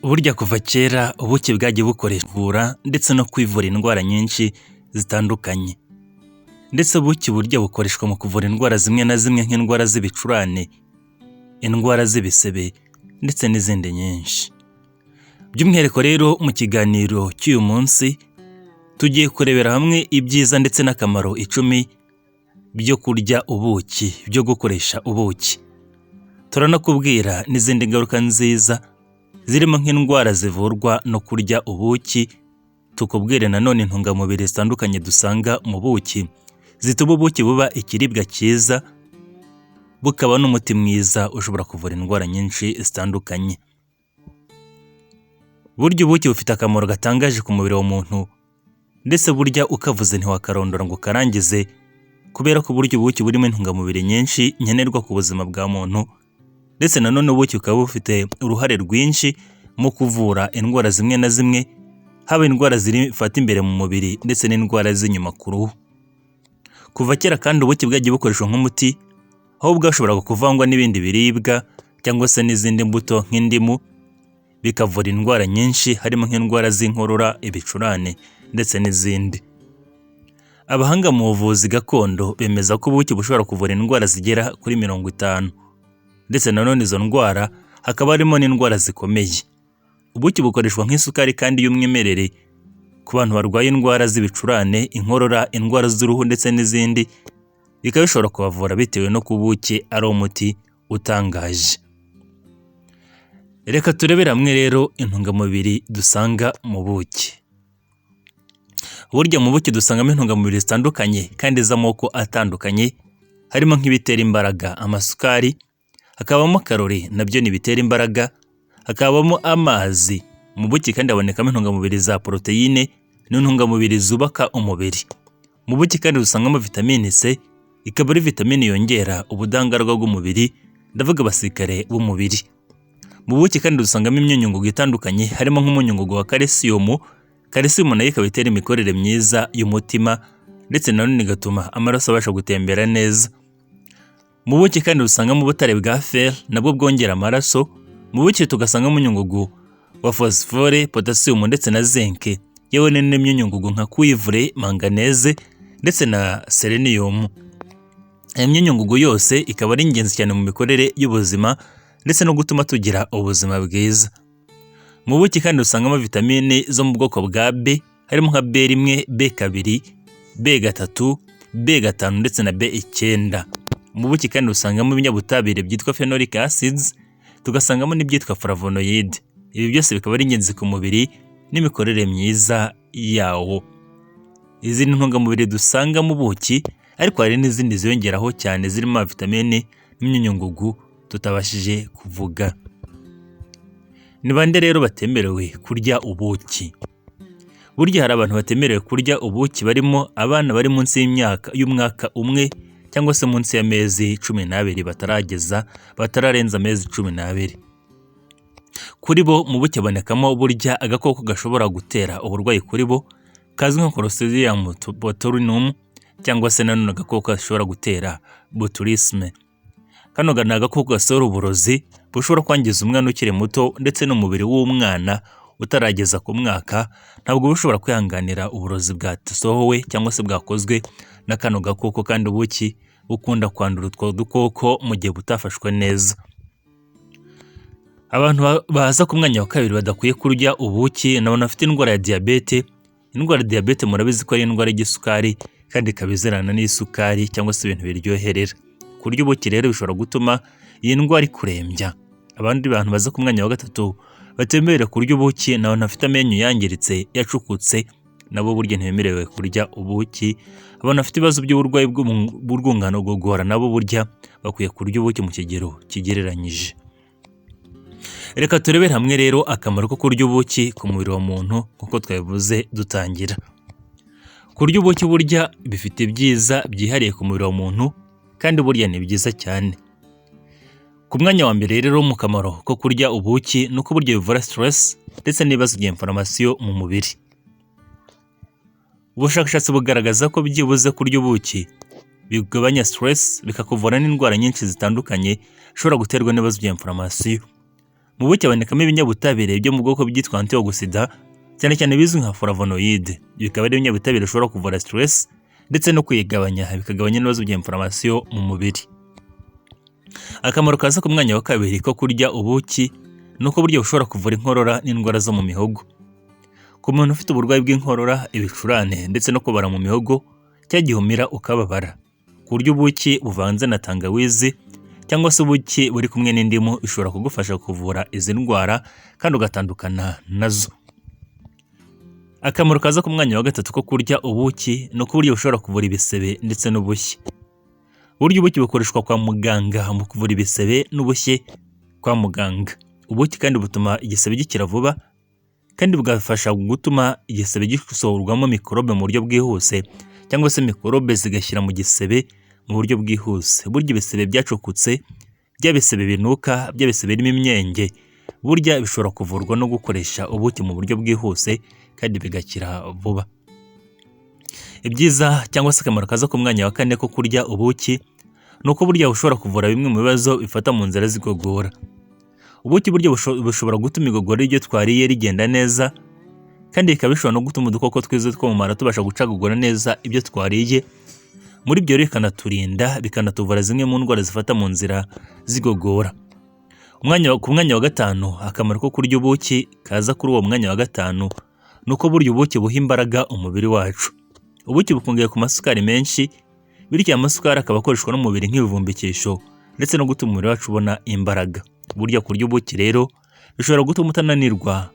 Burya kuva kera ubuki bwagiye bukoreshwa ndetse no kwivura indwara nyinshi zitandukanye. Ndetse ubuki burya bukoreshwa mu kuvura indwara zimwe na zimwe nk'indwara z'ibicurane, indwara z'ibisebe ndetse n'izindi nyinshi. By'umwihariko rero mu kiganiro cy'uyu munsi tugiye kurebera hamwe ibyiza ndetse n'akamaro 10 byo kurya ubuki, byo gukoresha ubuki. Turanakubwira n'izindi ngaruka nziza zirimo nk'indwara zivurwa no kurya ubuki, tukubwire nanone intungamubiri zitandukanye dusanga mu buki zituma ubuki buba ikiribwa cyiza, bukaba n'umuti mwiza ushobora kuvura indwara nyinshi zitandukanye. Burya ubuki bufite akamaro gatangaje ku mubiri w'umuntu, ndetse burya ukavuze ntiwakarondora ngo karangize, kubera ko burya ubuki burimo intungamubiri nyinshi nkenerwa ku buzima bwa muntu, ndetse nanone ubuki bukaba bufite uruhare rwinshi mu kuvura indwara zimwe na zimwe, haba indwara zifata imbere mu mubiri ndetse n'indwara z'inyuma ku ruhu. Kuva kera kandi ubuki bwagiye bukoreshwa nk'umuti, aho bwashoboraga kuvangwa n'ibindi biribwa cyangwa se n'izindi mbuto nk'indimu, bikavura indwara nyinshi harimo nk'indwara z'inkorora, ibicurane ndetse n'izindi. Abahanga mu buvuzi gakondo bemeza ko ubuki bushobora kuvura indwara zigera kuri 50, ndetse nanone izo ndwara hakaba harimo n'indwara zikomeye. Ubuki bukoreshwa nk'isukari kandi y'umwimerere ku bantu barwaye indwara z'ibicurane, inkorora, indwara z'uruhu ndetse n'izindi, bikaba bishobora kubavura bitewe no kubuki ari umuti utangaje. Reka turebere hamwe rero intungamubiri dusanga mu buki. Burya mu buki dusangamo intungamubiri zitandukanye kandi z'amoko atandukanye, harimo nk'ibitera imbaraga, amasukari, hakabamo karori nabyo ni bitera imbaraga, hakabamo amazi. Mu buki kandi habonekamo intungamubiri za poroteyine n'intungamubiri zubaka umubiri. Mu buki kandi dusangamo vitamine C, ikaba ari vitamine yongera ubudahangarwa bw'umubiri, ndavuga abasirikare b'umubiri. Mu buki kandi dusangamo imyunyungugu itandukanye, harimo nk'umunyungugu wa calcium. Calcium nayo ikaba itera imikorere myiza y'umutima, ndetse nanone igatuma amaraso abasha gutembera neza. Mu buki kandi dusangamo ubutare bwa fer, nabwo bwongera amaraso. Mu buki tugasangamo umunyungugu wa phosphore, potassium ndetse na zinc, yewe n'imyunyungugu nka cuivre, manganese ndetse na selenium. Iyi myunyungugu yose ikaba ari ingenzi cyane mu mikorere y'ubuzima ndetse no gutuma tugira ubuzima bwiza. Mu buki kandi dusangamo vitamine zo mu bwoko bwa B, harimo nka B1, B2, B3, B5 ndetse na B9. Mu buki kandi dusangamo ibinyabutabire byitwa phenolic acids, tugasangamo n'ibyitwa flavonoid. Ibi byose bikaba ari ingenzi ku mubiri n'imikorere myiza yawo. Izi ntungamubiri dusanga mu buki, ariko hari n'izindi ziyongeraho cyane zirimo vitamine n'imyunyungugu tutabashije kuvuga. Ni bande rero batemerewe kurya ubuki? Burya hari abantu batemerewe kurya ubuki, barimo abana bari munsi y'umwaka umwe cyangwa se munsi y'amezi 12 batararenza amezi 12. Kuri bo mu buki habonekamo burya agakoko gashobora gutera uburwayi kuri bo, kazwi nka Clostridium botulinum, cyangwa se nanone agakoko gashobora gutera botulisme. Kano ni agakoko gasohora uburozi bushobora kwangiza umwana ukiri muto, ndetse n'umubiri w'umwana utarageza ku mwaka ntabwo bushobora kwihanganira uburozi bwasohowe cyangwa se bwakozwe na kano gakoko, kandi ubuki bukunda kwandura utwo dukoko mu gihe butafashwe neza. Abantu baza ku mwanya wa 2 badakwiye kurya ubuki n'abantu bafite indwara ya diabete. Indwara ya diabete murabizi ko ari indwara y'isukari kandi ikabizerana n'isukari cyangwa se ibintu biryoherera. Kurya ubuki rero bishobora gutuma iyi ndwara ikurembya. Abandi bantu baza ku mwanya wa 3 batemerewe kurya ubuki n'abantu bafite amenyo yangiritse, yacukutse, nabo burya ntibemerewe kurya ubuki. Abantu bafite ibibazo by'uburwayi bw'urwungano ngogozi nabo burya bakwiye kurya ubuki mu kigero kigereranyije. Reka turebere hamwe rero akamaro ko kurya ubuki ku mubiri wa muntu nk'uko twabivuze dutangira. Kurya ubuki burya bifite ibyiza byihariye ku mubiri wa muntu, kandi burya ni byiza cyane. Ku mwanya wa mbere rero mu kamaro ko kurya ubuki nuko burya bivura stress ndetse n'ibibazo by'inflammation mu mubiri. Ubushakashatsi bugaragaza ko byibuze kurya ubuki bigabanya stress, bikakuvura n'indwara nyinshi zitandukanye zishobora guterwa n'ibibazo by'inflammation. Mu buki habonekamo ibinyabutabire byo mu bwoko bwitwa antioxida cyane cyane bizwi nka flavonoid. Bikaba ari ibinyabutabire bishobora kuvura stress ndetse no kuyigabanya, bikagabanya n'ibibazo bya inflammation mu mubiri. Akamaro kaza ku mwanya wa kabiri ko kurya ubuki nuko buryo bushobora kuvura inkorora n'indwara zo mu mihogo. Ku muntu ufite uburwayi bw'inkorora, ibicurane ndetse no kubara mu mihogo cyagihumira ukababara, kurya ubuki buvanze na tangawizi cyangwa se ubuki buri kumwe n'indimu bishobora kugufasha kuvura izi ndwara kandi ugatandukana nazo. Akamaro kaza ku mwanya wa gatatu ko kurya ubuki nuko buryo bushobora kuvura ibisebe ndetse n'ubushye. Burya ubuki bukoreshwa kwa muganga mu kuvura ibisebe n'ubushye kwa muganga. Ubuki kandi butuma igisebe gikira vuba kandi bugafasha gutuma igisebe gisohorwamo mikorobe mu buryo bwihuse cyangwa se mikorobe zigashyira mu gisebe mu buryo bwihuse. Burya ibisebe byacukutse, by'ibisebe binuka, by'ibisebe birimo imyenge, burya bishobora kuvurwa no gukoresha ubuki mu buryo bwihuse kandi bigakira vuba. Ibyiza cyangwa se akamaro kaza ku mwanya wa kane ko kurya ubuki nuko burya bushobora kuvura bimwe mu bibazo bifata mu nzira z'igogora. Ubuki buryo bushobora gutuma igogora iryo twariye rigenda neza kandi bikaba bishobora no gutuma udukoko twiza two mu mara tubasha gucagagura neza ibyo twariye. Muri byo rero bikanaturinda, bikanatuvura zimwe mu ndwara zifata mu nzira z'igogora. Ku mwanya wa gatanu, akamaro ko kurya ubuki kaza kuri uwo mwanya wa gatanu nuko burya ubuki buha imbaraga umubiri wacu. Ubuki bukungahaye ku masukari menshi, bityo amasukari akaba akoreshwa n'umubiri nk'ibivumbikisho ndetse no gutuma umubiri wacu ubona imbaraga. Burya kurya ubuki rero bishobora gutuma utananirwa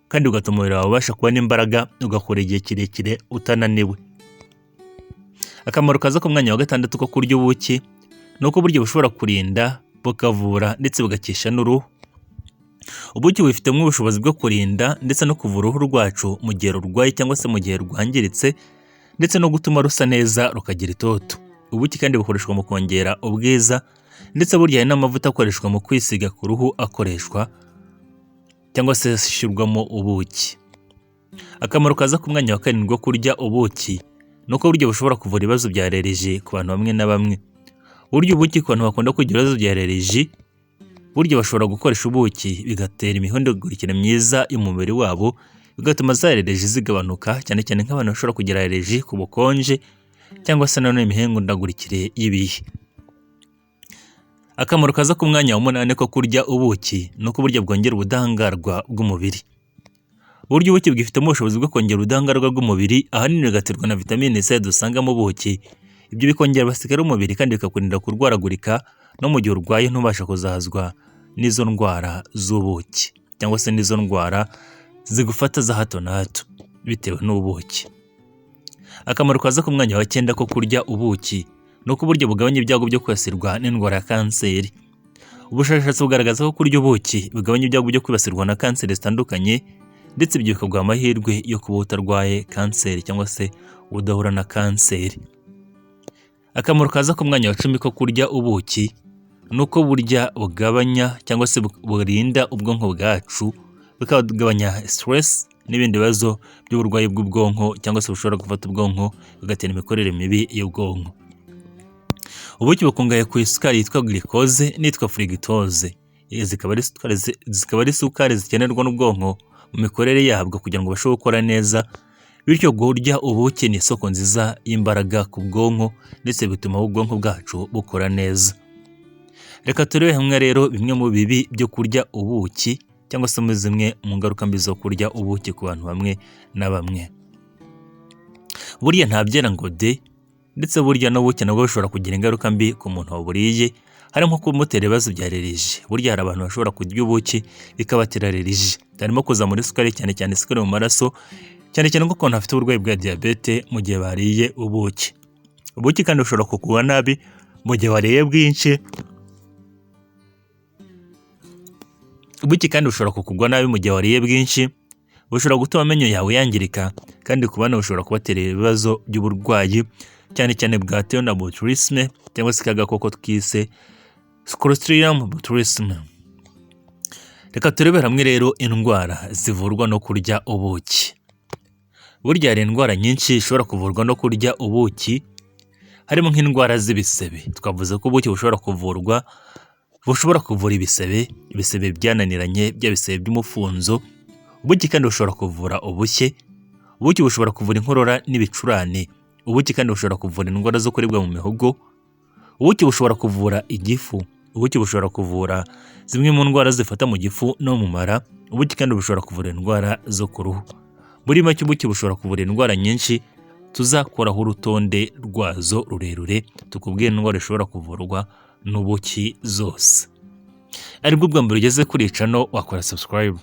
kandi ugatuma umubiri wawe ubasha kubona imbaraga ugakora igihe kirekire utananiwe. Akamaro kaza ku mwanya wa gatandatu ko kurya ubuki nuko burya bushobora kurinda, bukavura ndetse bugakisha n'uruhu. Ubuki bufitemo ubushobozi bwo kurinda ndetse no kuvura uruhu rwacu mu gihe rurwaye cyangwa se mu gihe rwangiritse ndetse no gutuma rusa neza rukagira itoto. Ubuki kandi bukoreshwa mu kongera ubwiza ndetse burya hari n'amavuta akoreshwa mu kwisiga ku ruhu akoreshwa cyangwa se ashyirwamo ubuki. Akamaro kaza ku mwanya wa karindwi ko kurya ubuki nuko burya bushobora kuvura ibibazo bya allergie ku bantu bamwe na bamwe. Burya ubuki ku bantu bakunda kugira ibibazo bya allergie, burya bashobora gukoresha ubuki bigatera imihindagurikire myiza y'umubiri wabo, bigatuma za allergie zigabanuka, cyane cyane nk'abantu bashobora kugira allergie ku bukonje cyangwa se nanone imihindagurikire y'ibihe. Akamaro kaza ku mwanya wa munani ko kurya ubuki nuko burya bwongera ubudahangarwa bw'umubiri. Burya ubuki bwifitemo ubushobozi bwo kongera ubudahangarwa bw'umubiri, ahanini bigaterwa na vitamine C dusanga mu buki. Ibyo bikongera abasirikare b'umubiri kandi bikakurinda kurwaragurika no mu gihe urwaye ntubasha kuzahazwa n'izo ndwara z'ubuki cyangwa se n'izo ndwara zigufata za hato na hato bitewe n'ubuki. Akamaro kaza ku mwanya wa 9 ko kurya ubuki nuko buryo bugabanya ibyago byo kwibasirwa n'indwara ya kanseri. Ubushakashatsi bugaragaza ko kurya ubuki bigabanya ibyago byo kwibasirwa na kanseri zitandukanye ndetse ibyo bikaguha amahirwe yo kuba utarwaye kanseri cyangwa se udahura na kanseri. Akamaro kaza ku mwanya wa 10 ko kurya ubuki nuko burya bugabanya cyangwa se burinda ubwonko bwacu, bikagabanya stress n'ibindi bibazo by'uburwayi bw'ubwonko cyangwa se bushobora gufata ubwonko bigatera imikorere mibi y'ubwonko. Ubuki bukungahaye ku isukari yitwa glucose n'itwa fructose. Zikaba ari isukari zikenerwa n'ubwonko mu mikorere yabwo kugira ngo bashobore gukora neza. Bityo kurya ubuki ni isoko nziza y'imbaraga ku bwonko ndetse bituma ubwonko bwacu bukora neza. Reka turebe hamwe rero bimwe mu bibi byo kurya ubuki cyangwa se zimwe mu ngaruka mbi zo kurya ubuki ku bantu bamwe na bamwe. Burya ntabyera ngo de, ndetse burya n'ubuki nabwo bushobora kugira ingaruka mbi ku muntu waburiye, harimo kumutera ibibazo bya allergie. Burya hari abantu bashobora kurya ubuki bikabatera allergie, harimo kuza muri sukari cyane cyane isukari mu maraso, cyane cyane nk'uko afite uburwayi bwa diabete mu gihe bariye ubuki. Ubuki kandi bushobora kukugwa nabi mu gihe wariye bwinshi. Ubuki kandi bushobora kukugwa nabi mu gihe wariye bwinshi, bushobora gutuma amenyo yawe yangirika, kandi ku bana bushobora kubatera ibibazo by'uburwayi cyane cyane bwatewe na botulisme cyangwa se kagakoko twise Clostridium botulisme. Reka turebere hamwe rero indwara zivurwa no kurya ubuki. Burya hari indwara nyinshi zishobora kuvurwa no kurya ubuki, harimo nk'indwara z'ibisebe. Twavuze ko ubuki bushobora kuvurwa bushobora kuvura ibisebe byananiranye, bya bisebe by'umufunzo. Ubuki kandi bushobora kuvura ubushye. Ubuki bushobora kuvura inkorora n'ibicurane. Ubuki kandi bushobora kuvura indwara zo kuribwa mu mihogo. Ubuki bushobora kuvura igifu. Ubuki bushobora kuvura zimwe mu ndwara zifata mu gifu no mu mara. Ubuki kandi bushobora kuvura indwara zo ku ruhu. Muri make ubuki bushobora kuvura indwara nyinshi, tuzakoraho urutonde rwazo rurerure tukubwira indwara ishobora kuvurwa n'ubuki zose. Aribwo bwa mbere ugeze kuri channel wakora subscribe.